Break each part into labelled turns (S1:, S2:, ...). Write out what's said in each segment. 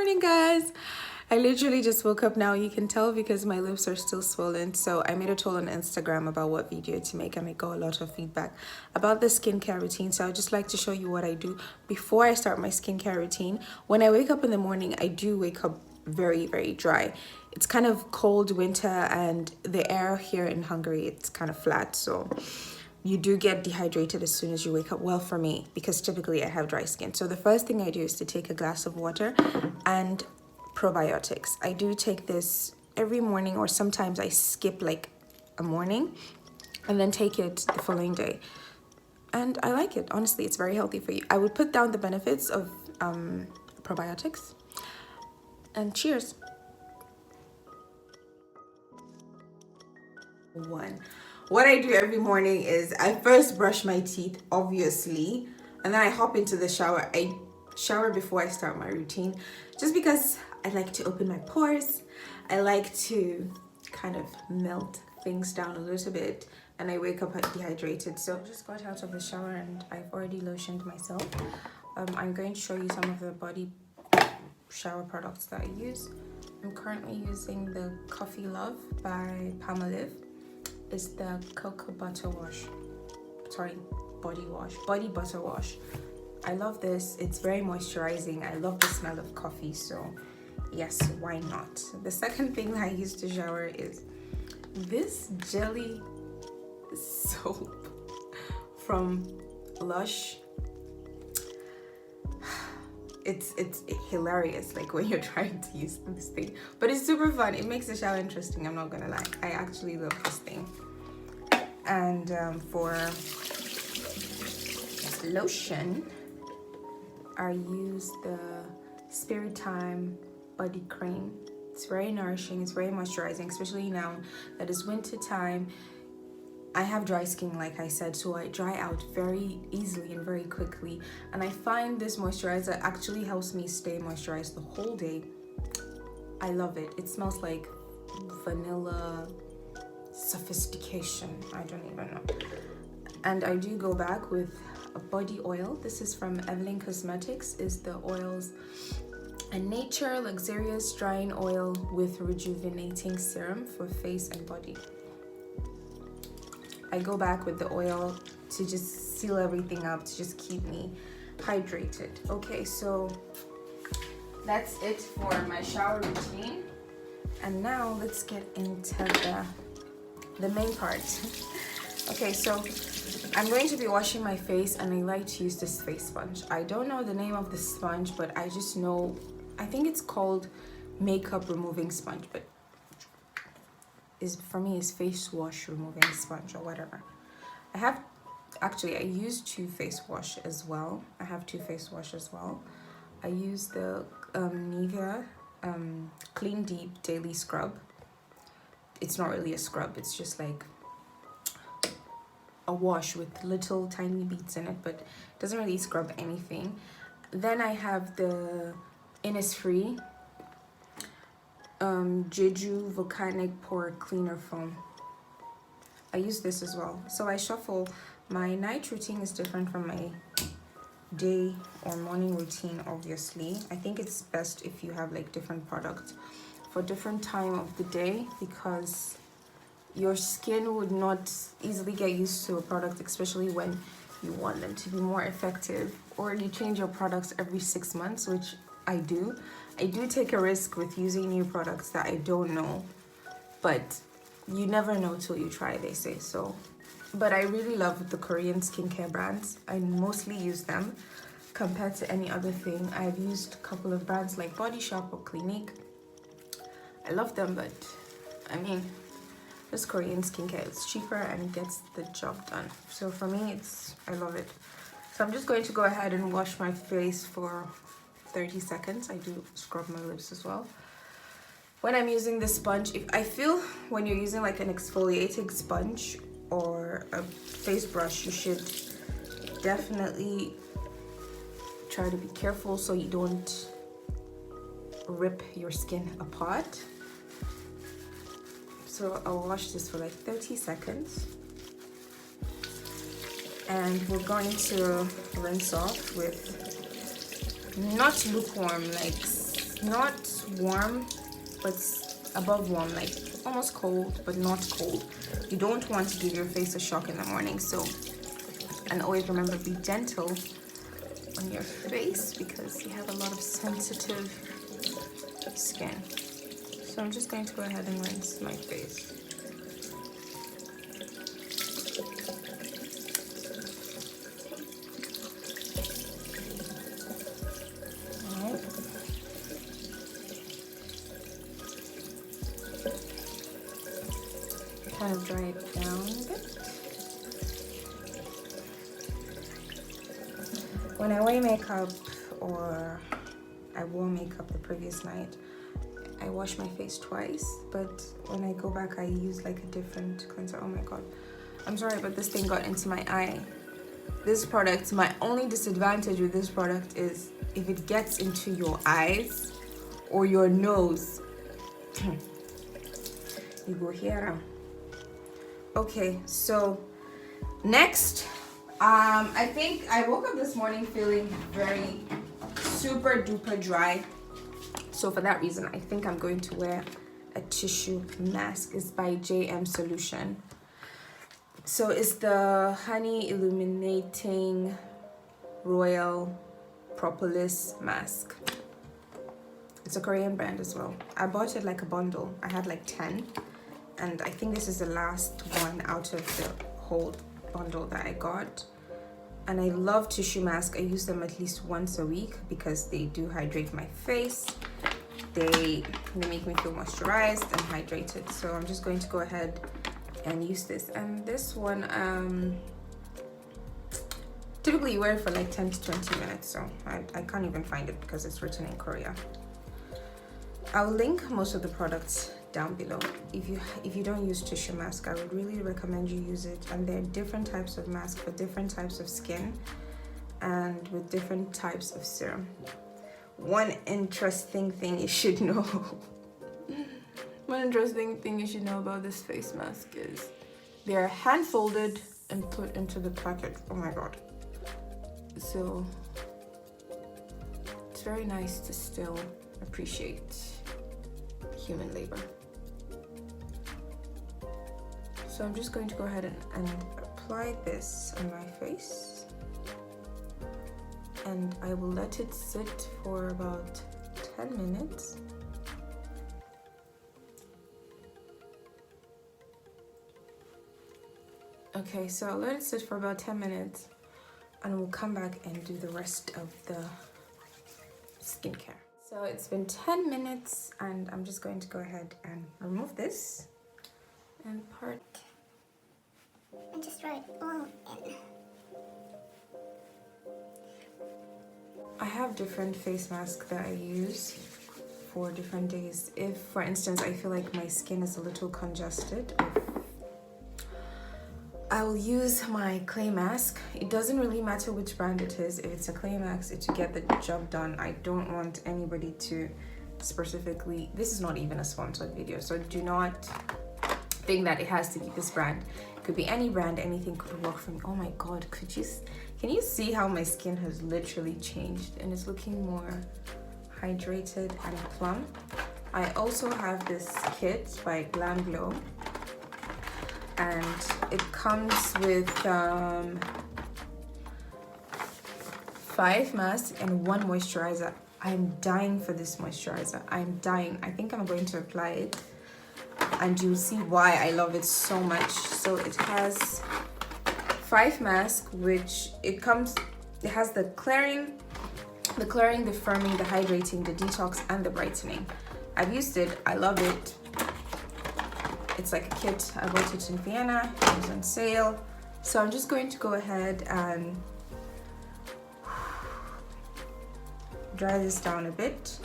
S1: morning, guys. I literally just woke up now. You can tell because my lips are still swollen. So I made a poll on Instagram about what video to make, and I got a lot of feedback about the skincare routine. So I'd just like to show you what I do before I start my skincare routine. When I wake up in the morning, I do wake up very, very dry. It's kind of cold winter, and the air here in Hungary, it's kind of flat. So you do get dehydrated as soon as you wake up. Well, for me, because typically I have dry skin. So the first thing I do is to take a glass of water and probiotics. I do take this every morning, or sometimes I skip like a morning and then take it the following day. And I like it. Honestly, it's very healthy for you. I would put down the benefits of probiotics. And cheers. What I do every morning is I first brush my teeth, obviously, and then I hop into the shower. I shower before I start my routine, just because I like to open my pores. I like to kind of melt things down a little bit, and I wake up dehydrated. So I just got out of the shower and I've already lotioned myself. I'm going to show you some of the body shower products that I use. I'm currently using the Coffee Love by Palmolive. It's the cocoa butter wash. Sorry, body butter wash. I love this. It's very moisturizing. I love the smell of coffee, so yes, why not? The second thing I use to shower is this jelly soap from Lush. It's hilarious, like when you're trying to use this thing, but it's super fun. It makes the shower interesting, I'm not gonna lie. I actually love this thing. And for lotion, I use the Spirit Time body cream. It's very nourishing, it's very moisturizing, especially now that it's winter time. I have dry skin, like I said, so I dry out very easily and very quickly. And I find this moisturizer actually helps me stay moisturized the whole day. I love it. It smells like vanilla sophistication. I don't even know. And I do go back with a body oil. This is from Evelyn Cosmetics. Is the oils a nature luxurious drying oil with rejuvenating serum for face and body. I go back with the oil to just seal everything up, to just keep me hydrated. Okay, so that's it for my shower routine. And now let's get into the main part. Okay, so I'm going to be washing my face, and I like to use this face sponge. I don't know the name of the sponge, but I just know, I think it's called makeup removing sponge, but for me is face wash removing sponge or whatever. I use two face wash as well. I have two face wash as well. I use the Nivea Clean Deep Daily Scrub. It's not really a scrub, it's just like a wash with little tiny beads in it, but it doesn't really scrub anything. Then I have the Innisfree jeju volcanic pore cleaner foam. I use this as well. So I shuffle. My night routine is different from my day or morning routine, obviously. I think it's best if you have like different products for different time of the day, because your skin would not easily get used to a product, especially when you want them to be more effective, or you change your products every 6 months, which I do. I do take a risk with using new products that I don't know, but you never know till you try, they say. So, but I really love the Korean skincare brands. I mostly use them compared to any other thing. I've used a couple of brands like Body Shop or Clinique. I love them, but I mean, this Korean skincare, it's cheaper and it gets the job done. So for me, I love it. So I'm just going to go ahead and wash my face for 30 seconds. I do scrub my lips as well. When I'm using this sponge, I feel when you're using like an exfoliating sponge or a face brush, you should definitely try to be careful so you don't rip your skin apart. So I'll wash this for like 30 seconds. And we're going to rinse off with not lukewarm, like not warm, but above warm, like almost cold, but not cold. You don't want to give your face a shock in the morning. So, and always remember, be gentle on your face because you have a lot of sensitive skin. So I'm just going to go ahead and rinse my face. Kind of dry it down a bit. When I wear makeup or I wore makeup the previous night, I wash my face twice, but when I go back I use like a different cleanser. Oh my god, I'm sorry, but this thing got into my eye. This product, my only disadvantage with this product is if it gets into your eyes or your nose, you go here. Okay, so next, I think I woke up this morning feeling very super duper dry. So for that reason, I think I'm going to wear a tissue mask. It's by JM Solution. So it's the Honey Illuminating Royal Propolis Mask. It's a Korean brand as well. I bought it like a bundle. I had like 10. And I think this is the last one out of the whole bundle that I got. And I love tissue masks. I use them at least once a week because they do hydrate my face. They make me feel moisturized and hydrated. So I'm just going to go ahead and use this. And this one, typically you wear it for like 10 to 20 minutes. So I can't even find it because it's written in Korea. I'll link most of the products down below. If you don't use tissue mask, I would really recommend you use it. And there are different types of masks for different types of skin and with different types of serum. One interesting thing you should know about this face mask is they're hand folded and put into the packet. Oh my god. So it's very nice to still appreciate human labor. So I'm just going to go ahead and apply this on my face, and I will let it sit for about 10 minutes. Okay, so I'll let it sit for about 10 minutes and we'll come back and do the rest of the skincare. So it's been 10 minutes and I'm just going to go ahead and remove this and part.
S2: And just rub it all in.
S1: I have different face masks that I use for different days. If, for instance, I feel like my skin is a little congested, I will use my clay mask. It doesn't really matter which brand it is. If it's a clay mask, it's to get the job done. I don't want anybody to specifically, this is not even a sponsored video, so do not think that it has to be this brand. It could be any brand, anything could work for me. Oh my god, can you see how my skin has literally changed and it's looking more hydrated and plump? I also have this kit by Glam Glow, and it comes with 5 masks and 1 moisturizer. I'm dying for this moisturizer. I'm dying. I think I'm going to apply it and you'll see why I love it so much. So it has 5 masks, which it has the clearing, the firming, the hydrating, the detox, and the brightening. I've used it. I love it. It's like a kit. I bought it in Vienna. It was on sale. So I'm just going to go ahead and dry this down a bit.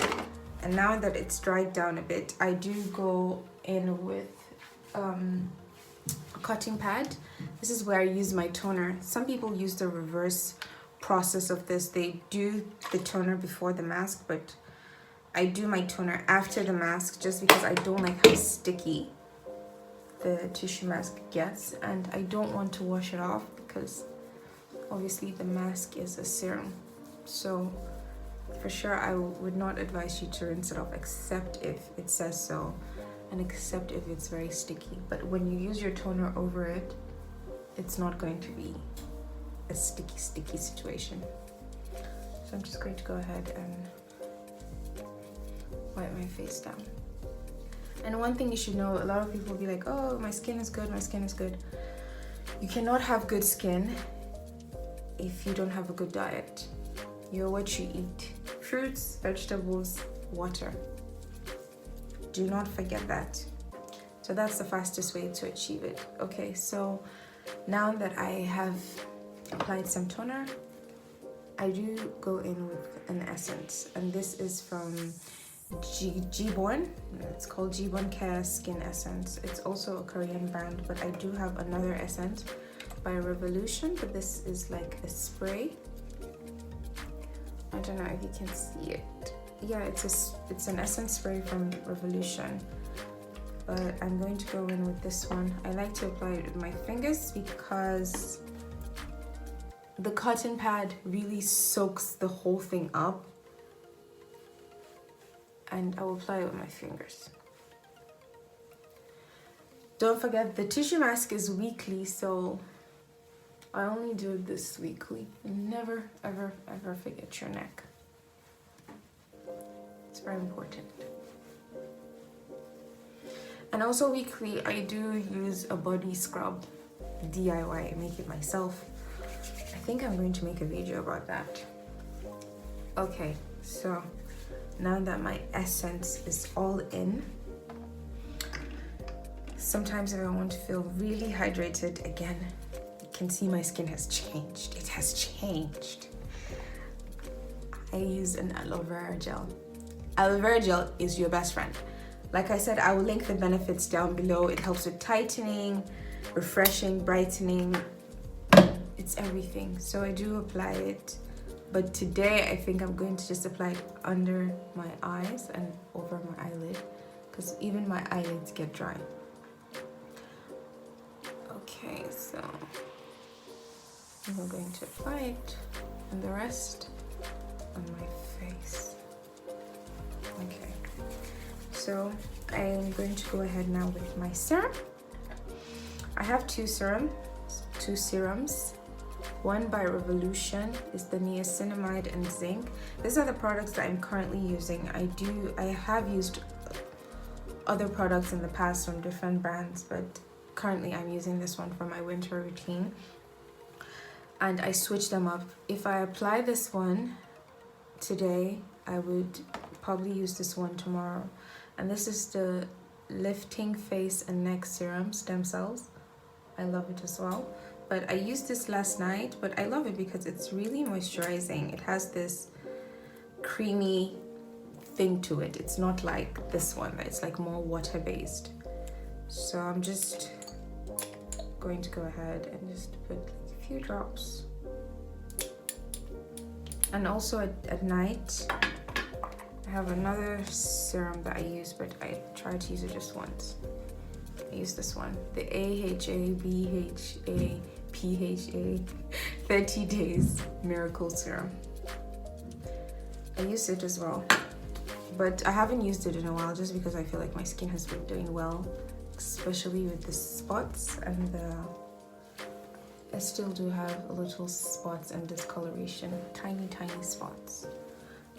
S1: And now that it's dried down a bit, I do go in with a cotton pad. This is where I use my toner. Some people use the reverse process of this. They do the toner before the mask, but I do my toner after the mask just because I don't like how sticky the tissue mask gets, and I don't want to wash it off because obviously the mask is a serum. So For sure, I would not advise you to rinse it off except if it says so, and except if it's very sticky. But when you use your toner over it, it's not going to be a sticky situation. So I'm just going to go ahead and wipe my face down. And one thing you should know, a lot of people will be like, oh, my skin is good, my skin is good. You cannot have good skin if you don't have a good diet. You're what you eat. Fruits, vegetables, water. Do not forget that. So that's the fastest way to achieve it. Okay, so now that I have applied some toner, I do go in with an essence, and this is from G1. It's called G1 Care Skin Essence. It's also a Korean brand, but I do have another essence by Revolution, but this is like a spray. I don't know if you can see it. Yeah, it's an essence spray from Revolution, but I'm going to go in with this one. I like to apply it with my fingers because the cotton pad really soaks the whole thing up, and I will apply it with my fingers. Don't forget, the tissue mask is weekly, so I only do this weekly. Never, ever, ever forget your neck. It's very important. And also weekly, I do use a body scrub, DIY. I make it myself. I think I'm going to make a video about that. Okay, so now that my essence is all in, sometimes if I want to feel really hydrated again, can see my skin has changed. It has changed. I use an aloe vera gel. Aloe vera gel is your best friend. Like I said, I will link the benefits down below. It helps with tightening, refreshing, brightening. It's everything. So I do apply it. But today I think I'm going to just apply it under my eyes and over my eyelid, because even my eyelids get dry. Okay, so I'm going to apply it and the rest on my face. Okay, so I'm going to go ahead now with my serum. I have two serums. One by Revolution is the Niacinamide and Zinc. These are the products that I'm currently using. I have used other products in the past from different brands, but currently I'm using this one for my winter routine. And I switch them up. If I apply this one today, I would probably use this one tomorrow. And this is the Lifting Face and Neck Serum Stem Cells. I love it as well. But I used this last night, but I love it because it's really moisturizing. It has this creamy thing to it. It's not like this one, it's like more water-based. So I'm just going to go ahead and just put a few drops. And also at night, I have another serum that I use, but I try to use it just once. I use this one, the AHA BHA PHA 30 Days Miracle Serum. I use it as well, but I haven't used it in a while just because I feel like my skin has been doing well, especially with the spots and I still do have a little spots and discoloration, tiny spots.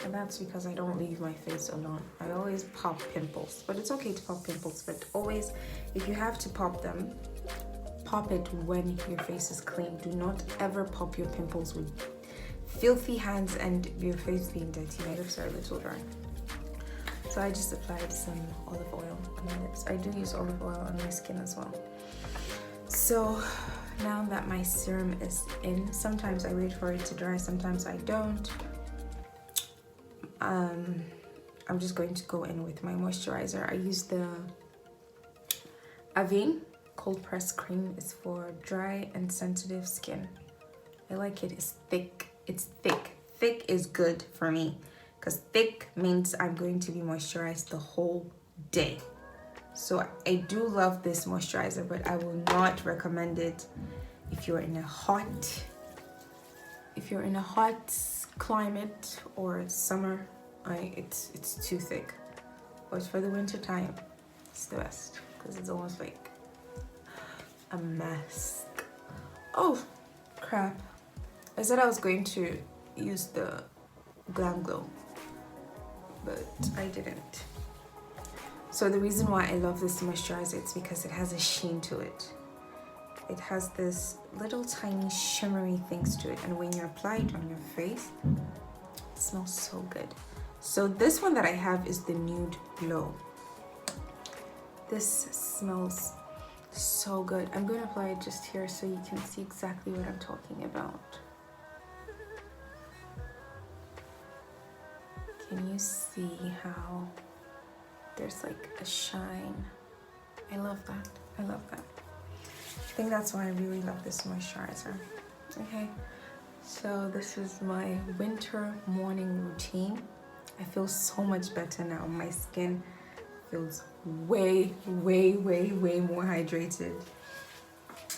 S1: And that's because I don't leave my face alone. I always pop pimples, but it's okay to pop pimples, but always, if you have to pop them, pop it when your face is clean. Do not ever pop your pimples with filthy hands and your face being dirty. My lips are a little dry. So I just applied some olive oil on my lips. I do use olive oil on my skin as well. So now that my serum is in, sometimes I wait for it to dry, sometimes I don't. I'm just going to go in with my moisturizer. I use the Avene cold press cream. It's for dry and sensitive skin. I like it. It's thick. It's thick. Thick is good for me because thick means I'm going to be moisturized the whole day. So I do love this moisturizer, but I will not recommend it if you're in a hot climate or summer, it's too thick. But for the winter time, it's the best because it's almost like a mask. Oh crap, I said I was going to use the Glam Glow, but I didn't. So the reason why I love this moisturizer, it's because it has a sheen to it. It has this little tiny shimmery things to it, and when you apply it on your face, it smells so good. So this one that I have is the Nude Glow. This smells so good. I'm going to apply it just here so you can see exactly what I'm talking about. Can you see how there's like a shine? I love that. I love that. I think that's why I really love this moisturizer. Okay, so this is my winter morning routine. I feel so much better now. My skin feels way more hydrated,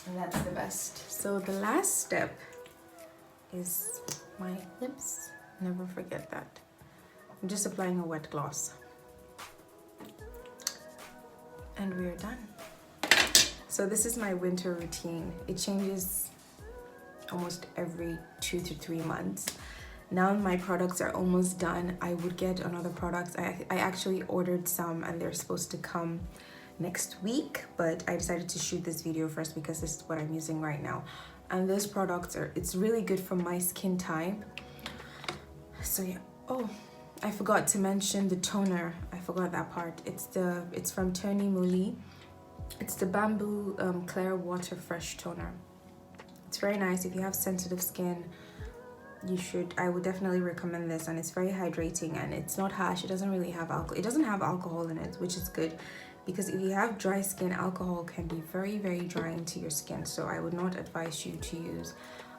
S1: and that's the best. So the last step is my lips. Never forget that. I'm just applying a wet gloss, and we're done. So this is my winter routine. It changes almost every 2 to 3 months. Now my products are almost done. I would get another products. I actually ordered some and they're supposed to come next week, but I decided to shoot this video first because this is what I'm using right now. And those products it's really good for my skin type. So yeah. Oh, I forgot to mention the toner. I forgot that part. It's from TONYMOLY. It's the Bamboo Clear Water Fresh Toner. It's very nice. If you have sensitive skin, I would definitely recommend this, and it's very hydrating and it's not harsh. It doesn't really have alcohol. It doesn't have alcohol in it, which is good, because if you have dry skin, alcohol can be very drying to your skin. So I would not advise you to use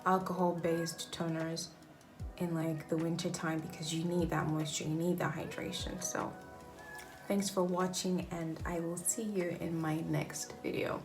S1: alcohol-based toners in like the winter time, because you need that moisture, you need that hydration. So thanks for watching, and I will see you in my next video.